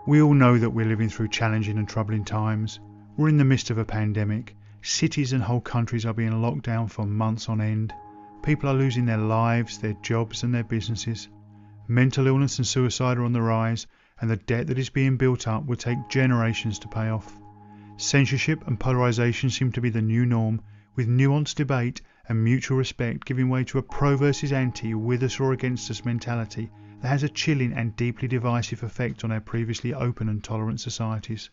We all know that we're living through challenging and troubling times. We're in the midst of a pandemic. Cities and whole countries are being locked down for months on end. People are losing their lives, their jobs and their businesses. Mental illness and suicide are on the rise, and the debt that is being built up will take generations to pay off. Censorship and polarisation seem to be the new norm, with nuanced debate and mutual respect giving way to a pro versus anti, with us or against us mentality that has a chilling and deeply divisive effect on our previously open and tolerant societies.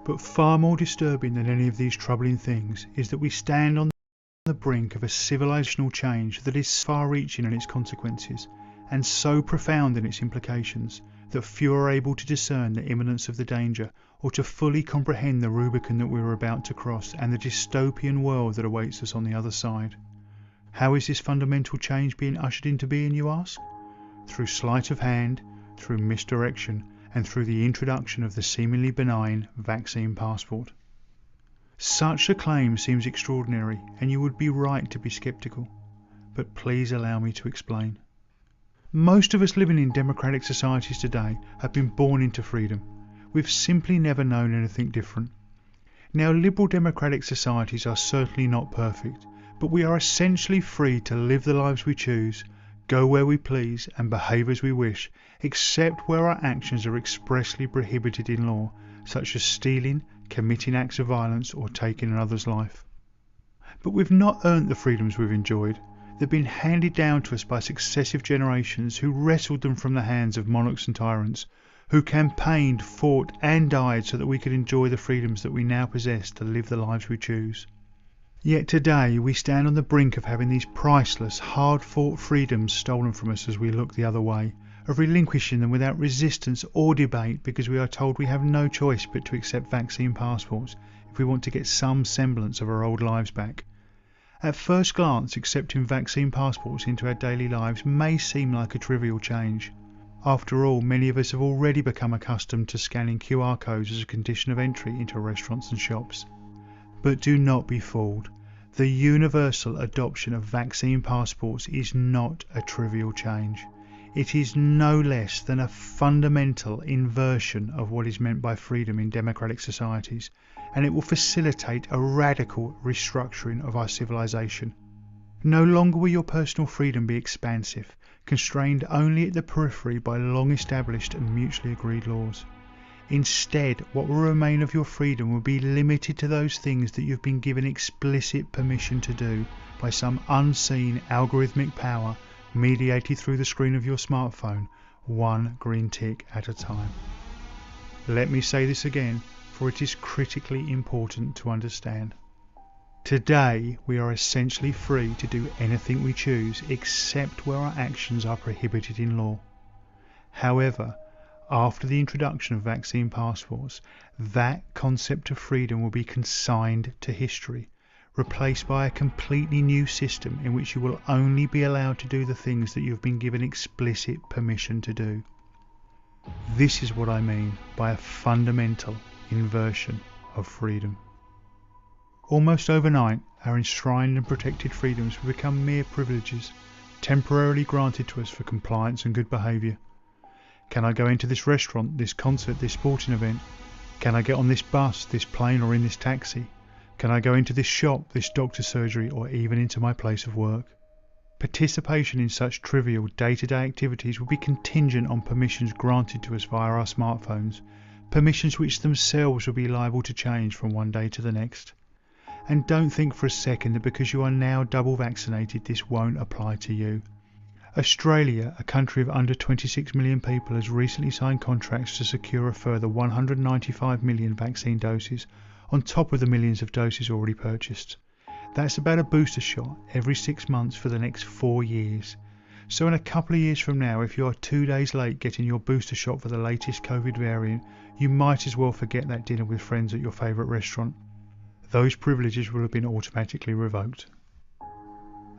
But far more disturbing than any of these troubling things is that we stand on the brink of a civilizational change that is far-reaching in its consequences and so profound in its implications that few are able to discern the imminence of the danger or to fully comprehend the Rubicon that we are about to cross and the dystopian world that awaits us on the other side. How is this fundamental change being ushered into being, you ask? Through sleight of hand, through misdirection, and through the introduction of the seemingly benign vaccine passport. Such a claim seems extraordinary, and you would be right to be sceptical. But please allow me to explain. Most of us living in democratic societies today have been born into freedom. We've simply never known anything different. Now, liberal democratic societies are certainly not perfect, but we are essentially free to live the lives we choose, go where we please and behave as we wish, except where our actions are expressly prohibited in law, such as stealing, committing acts of violence or taking another's life. But we've not earned the freedoms we've enjoyed. They've been handed down to us by successive generations who wrestled them from the hands of monarchs and tyrants, who campaigned, fought and died so that we could enjoy the freedoms that we now possess to live the lives we choose. Yet today we stand on the brink of having these priceless, hard-fought freedoms stolen from us as we look the other way, of relinquishing them without resistance or debate because we are told we have no choice but to accept vaccine passports if we want to get some semblance of our old lives back. At first glance, accepting vaccine passports into our daily lives may seem like a trivial change. After all, many of us have already become accustomed to scanning QR codes as a condition of entry into restaurants and shops. But do not be fooled. The universal adoption of vaccine passports is not a trivial change. It is no less than a fundamental inversion of what is meant by freedom in democratic societies, and it will facilitate a radical restructuring of our civilization. No longer will your personal freedom be expansive, constrained only at the periphery by long-established and mutually agreed laws. Instead, what will remain of your freedom will be limited to those things that you've been given explicit permission to do by some unseen algorithmic power mediated through the screen of your smartphone, one green tick at a time. Let me say this again, for it is critically important to understand. Today, we are essentially free to do anything we choose except where our actions are prohibited in law. However, after the introduction of vaccine passports, that concept of freedom will be consigned to history, replaced by a completely new system in which you will only be allowed to do the things that you have been given explicit permission to do. This is what I mean by a fundamental inversion of freedom. Almost overnight, our enshrined and protected freedoms will become mere privileges, temporarily granted to us for compliance and good behaviour. Can I go into this restaurant, this concert, this sporting event? Can I get on this bus, this plane or in this taxi? Can I go into this shop, this doctor's surgery or even into my place of work? Participation in such trivial day-to-day activities will be contingent on permissions granted to us via our smartphones, permissions which themselves will be liable to change from one day to the next. And don't think for a second that because you are now double vaccinated this won't apply to you. Australia, a country of under 26 million people, has recently signed contracts to secure a further 195 million vaccine doses on top of the millions of doses already purchased. That's about a booster shot every 6 months for the next 4 years. So in a couple of years from now, if you are 2 days late getting your booster shot for the latest COVID variant, you might as well forget that dinner with friends at your favourite restaurant. Those privileges will have been automatically revoked.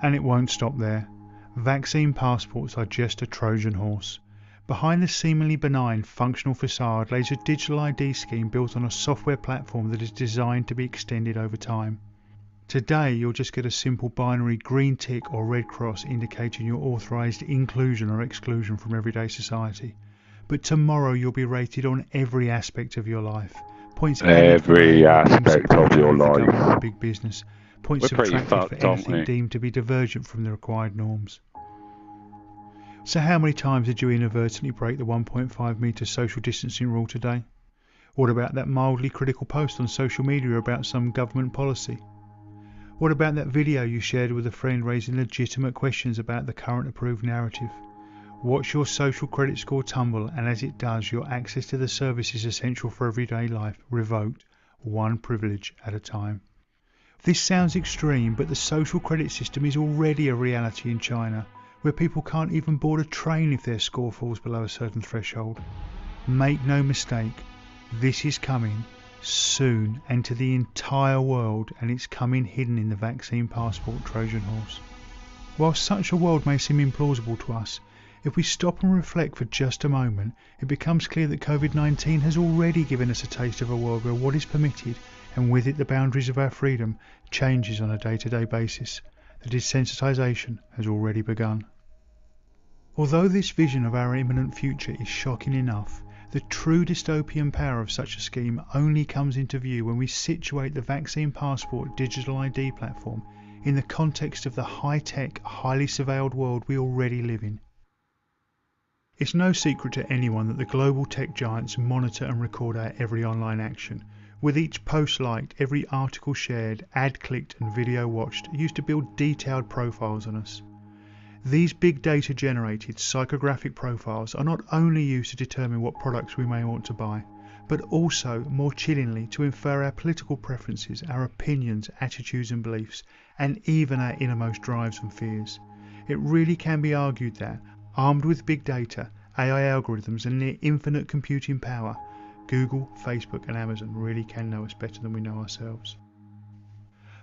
And it won't stop there. Vaccine passports are just a Trojan horse. Behind the seemingly benign functional facade lays a digital ID scheme built on a software platform that is designed to be extended over time. Today you'll just get a simple binary green tick or red cross indicating your authorised inclusion or exclusion from everyday society. but tomorrow you'll be rated on every aspect of your life. Points Every aspect of your life. Big business. Points We're pretty subtracted fucked, for aren't anything we? deemed to be divergent from the required norms. So how many times did you inadvertently break the 1.5 metre social distancing rule today? What about that mildly critical post on social media about some government policy? What about that video you shared with a friend raising legitimate questions about the current approved narrative? Watch your social credit score tumble, and as it does, your access to the services essential for everyday life revoked, one privilege at a time. This sounds extreme, but the social credit system is already a reality in China, where people can't even board a train if their score falls below a certain threshold. Make no mistake, this is coming soon and to the entire world, and it's coming hidden in the vaccine passport Trojan horse. While such a world may seem implausible to us, if we stop and reflect for just a moment, it becomes clear that COVID-19 has already given us a taste of a world where what is permitted, and with it the boundaries of our freedom, changes on a day-to-day basis. The desensitisation has already begun. Although this vision of our imminent future is shocking enough, the true dystopian power of such a scheme only comes into view when we situate the vaccine passport digital ID platform in the context of the high-tech, highly surveilled world we already live in. It's no secret to anyone that the global tech giants monitor and record our every online action, with each post liked, every article shared, ad clicked and video watched, used to build detailed profiles on us. These big data generated psychographic profiles are not only used to determine what products we may want to buy, but also, more chillingly, to infer our political preferences, our opinions, attitudes and beliefs, and even our innermost drives and fears. It really can be argued that, armed with big data, AI algorithms and near infinite computing power, Google, Facebook and Amazon really can know us better than we know ourselves.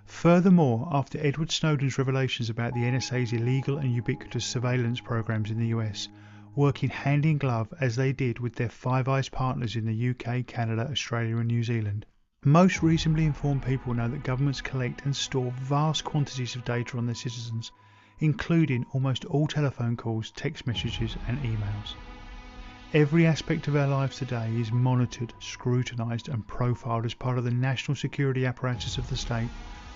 Furthermore, after Edward Snowden's revelations about the NSA's illegal and ubiquitous surveillance programs in the US, working hand in glove as they did with their Five Eyes partners in the UK, Canada, Australia and New Zealand, most reasonably informed people know that governments collect and store vast quantities of data on their citizens, including almost all telephone calls, text messages and emails. Every aspect of our lives today is monitored, scrutinised and profiled as part of the national security apparatus of the state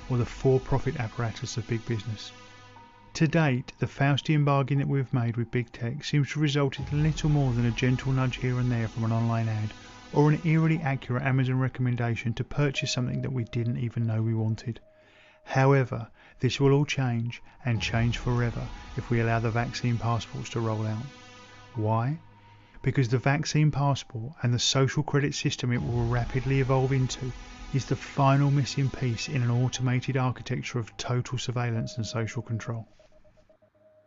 or the for-profit apparatus of big business. To date, the Faustian bargain that we've made with big tech seems to result in little more than a gentle nudge here and there from an online ad or an eerily accurate Amazon recommendation to purchase something that we didn't even know we wanted. However, this will all change, and change forever, if we allow the vaccine passports to roll out. Why? Because the vaccine passport and the social credit system it will rapidly evolve into is the final missing piece in an automated architecture of total surveillance and social control.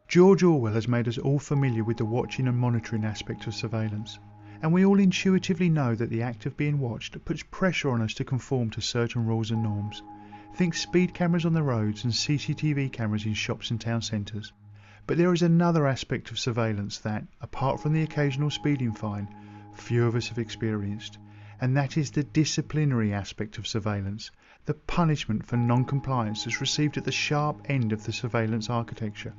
George Orwell has made us all familiar with the watching and monitoring aspect of surveillance, and we all intuitively know that the act of being watched puts pressure on us to conform to certain rules and norms. Think speed cameras on the roads and CCTV cameras in shops and town centres. But there is another aspect of surveillance that, apart from the occasional speeding fine, few of us have experienced, and that is the disciplinary aspect of surveillance, the punishment for non-compliance that's received at the sharp end of the surveillance architecture.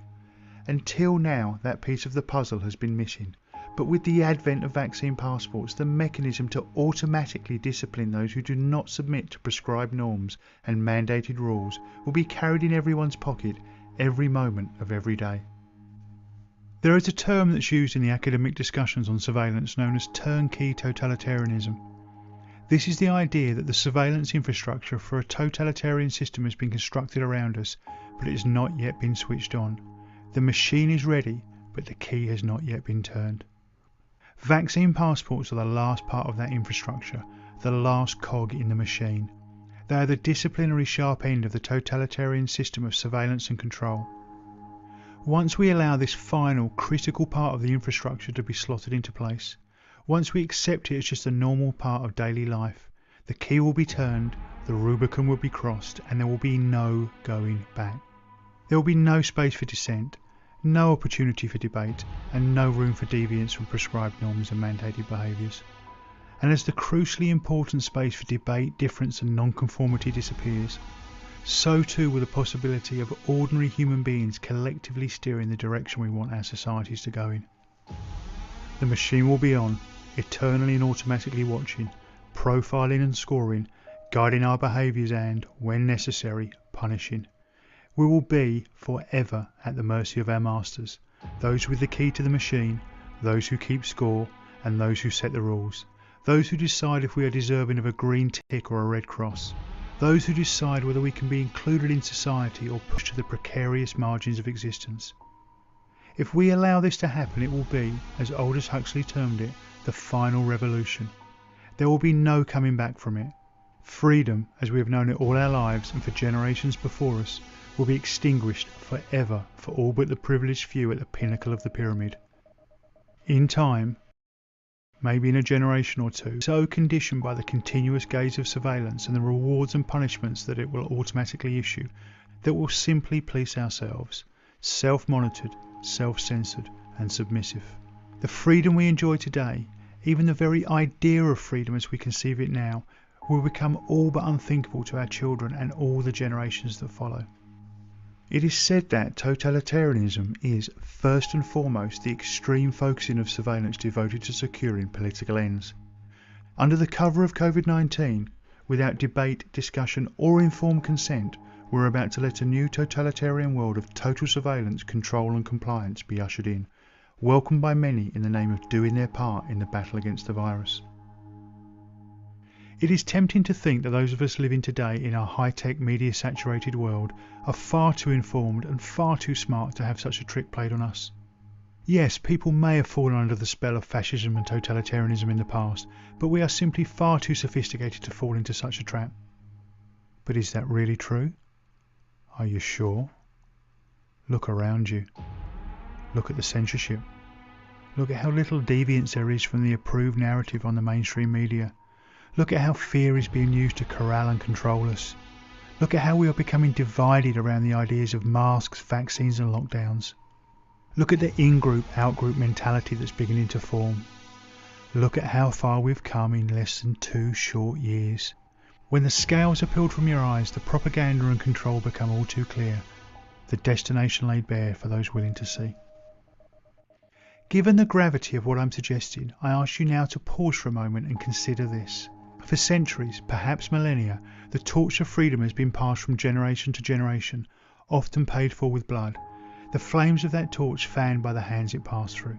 Until now, that piece of the puzzle has been missing, but with the advent of vaccine passports, the mechanism to automatically discipline those who do not submit to prescribed norms and mandated rules will be carried in everyone's pocket every moment of every day. There is a term that's used in the academic discussions on surveillance known as turnkey totalitarianism. This is the idea that the surveillance infrastructure for a totalitarian system has been constructed around us, but it has not yet been switched on. The machine is ready, but the key has not yet been turned. Vaccine passports are the last part of that infrastructure, the last cog in the machine. They are the disciplinary sharp end of the totalitarian system of surveillance and control. Once we allow this final, critical part of the infrastructure to be slotted into place, once we accept it as just a normal part of daily life, the key will be turned, the Rubicon will be crossed, and there will be no going back. There will be no space for dissent, no opportunity for debate, and no room for deviance from prescribed norms and mandated behaviours. And as the crucially important space for debate, difference and non-conformity disappears, so too will the possibility of ordinary human beings collectively steering the direction we want our societies to go in. The machine will be on, eternally and automatically watching, profiling and scoring, guiding our behaviours and, when necessary, punishing. We will be forever at the mercy of our masters, those with the key to the machine, those who keep score, and those who set the rules, those who decide if we are deserving of a green tick or a red cross, those who decide whether we can be included in society or pushed to the precarious margins of existence. If we allow this to happen, it will be, as Aldous Huxley termed it, the final revolution. There will be no coming back from it. Freedom, as we have known it all our lives and for generations before us, will be extinguished forever for all but the privileged few at the pinnacle of the pyramid. In time, maybe in a generation or two, so conditioned by the continuous gaze of surveillance and the rewards and punishments that it will automatically issue, that we'll simply police ourselves, self-monitored, self-censored and submissive. The freedom we enjoy today, even the very idea of freedom as we conceive it now, will become all but unthinkable to our children and all the generations that follow. It is said that totalitarianism is, first and foremost, the extreme focusing of surveillance devoted to securing political ends. Under the cover of COVID-19, without debate, discussion or informed consent, we're about to let a new totalitarian world of total surveillance, control and compliance be ushered in, welcomed by many in the name of doing their part in the battle against the virus. It is tempting to think that those of us living today in our high-tech, media-saturated world are far too informed and far too smart to have such a trick played on us. Yes, people may have fallen under the spell of fascism and totalitarianism in the past, but we are simply far too sophisticated to fall into such a trap. But is that really true? Are you sure? Look around you. Look at the censorship. Look at how little deviance there is from the approved narrative on the mainstream media. Look at how fear is being used to corral and control us. Look at how we are becoming divided around the ideas of masks, vaccines and lockdowns. Look at the in-group, out-group mentality that's beginning to form. Look at how far we've come in less than 2 short years. When the scales are peeled from your eyes, the propaganda and control become all too clear, the destination laid bare for those willing to see. Given the gravity of what I'm suggesting, I ask you now to pause for a moment and consider this. For centuries, perhaps millennia, the torch of freedom has been passed from generation to generation, often paid for with blood, the flames of that torch fanned by the hands it passed through.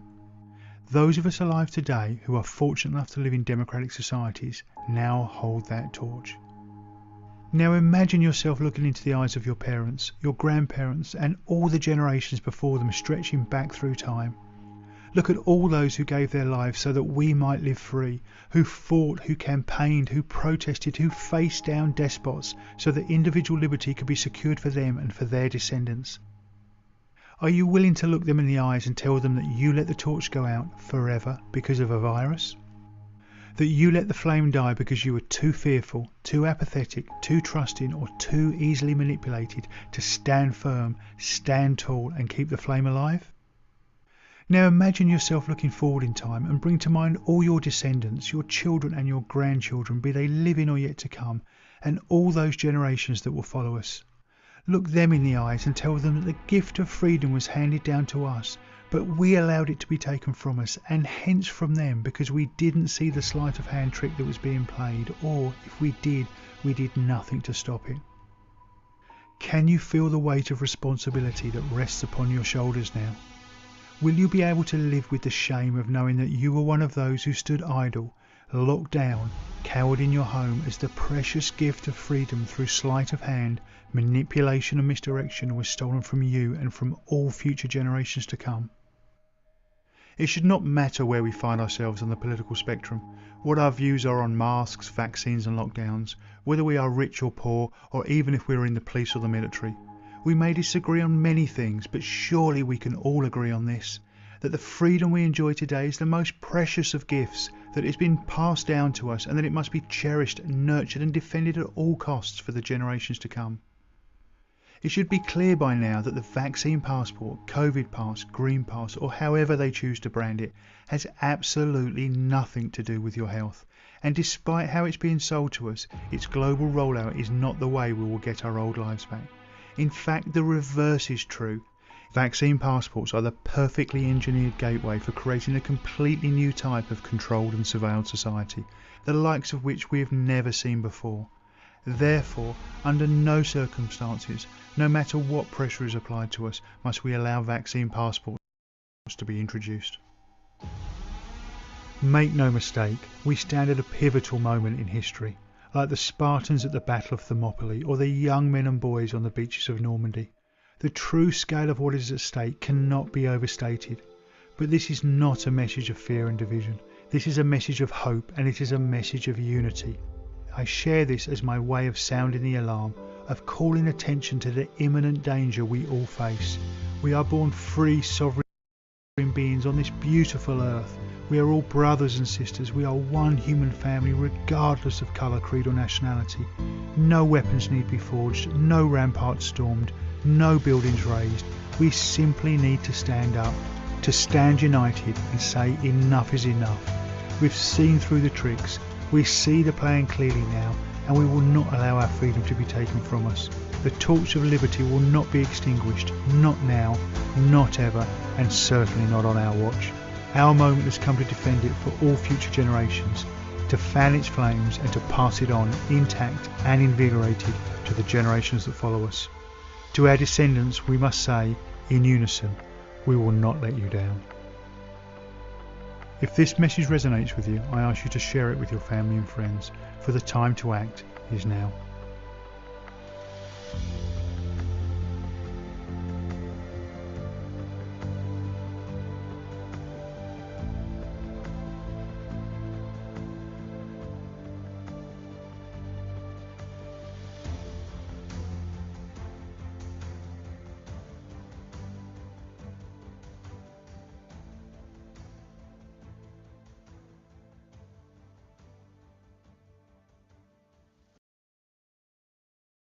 Those of us alive today who are fortunate enough to live in democratic societies now hold that torch. Now imagine yourself looking into the eyes of your parents, your grandparents and all the generations before them, stretching back through time. Look at all those who gave their lives so that we might live free, who fought, who campaigned, who protested, who faced down despots so that individual liberty could be secured for them and for their descendants. Are you willing to look them in the eyes and tell them that you let the torch go out forever because of a virus? That you let the flame die because you were too fearful, too apathetic, too trusting or too easily manipulated to stand firm, stand tall and keep the flame alive? Now imagine yourself looking forward in time and bring to mind all your descendants, your children and your grandchildren, be they living or yet to come, and all those generations that will follow us. Look them in the eyes and tell them that the gift of freedom was handed down to us, but we allowed it to be taken from us and hence from them because we didn't see the sleight of hand trick that was being played, or if we did nothing to stop it. Can you feel the weight of responsibility that rests upon your shoulders now? Will you be able to live with the shame of knowing that you were one of those who stood idle, locked down, cowered in your home as the precious gift of freedom through sleight of hand, manipulation and misdirection was stolen from you and from all future generations to come? It should not matter where we find ourselves on the political spectrum, what our views are on masks, vaccines and lockdowns, whether we are rich or poor, or even if we are in the police or the military. We may disagree on many things, but surely we can all agree on this, that the freedom we enjoy today is the most precious of gifts, that it has been passed down to us and that it must be cherished, nurtured and defended at all costs for the generations to come. It should be clear by now that the vaccine passport, COVID pass, green pass or however they choose to brand it has absolutely nothing to do with your health, and despite how it's being sold to us, its global rollout is not the way we will get our old lives back. In fact, the reverse is true. Vaccine passports are the perfectly engineered gateway for creating a completely new type of controlled and surveilled society, the likes of which we have never seen before. Therefore, under no circumstances, no matter what pressure is applied to us, must we allow vaccine passports to be introduced. Make no mistake, we stand at a pivotal moment in history, like the Spartans at the Battle of Thermopylae or the young men and boys on the beaches of Normandy. The true scale of what is at stake cannot be overstated. But this is not a message of fear and division. This is a message of hope, and it is a message of unity. I share this as my way of sounding the alarm, of calling attention to the imminent danger we all face. We are born free, sovereign beings on this beautiful earth. We are all brothers and sisters. We are one human family, regardless of colour, creed or nationality. No weapons need be forged, no ramparts stormed, no buildings raised. We simply need to stand up, to stand united and say enough is enough. We've seen through the tricks, we see the plan clearly now, and we will not allow our freedom to be taken from us. The torch of liberty will not be extinguished, not now, not ever, and certainly not on our watch. Our moment has come to defend it for all future generations, to fan its flames and to pass it on intact and invigorated to the generations that follow us. To our descendants we must say, in unison, we will not let you down. If this message resonates with you, I ask you to share it with your family and friends, for the time to act is now.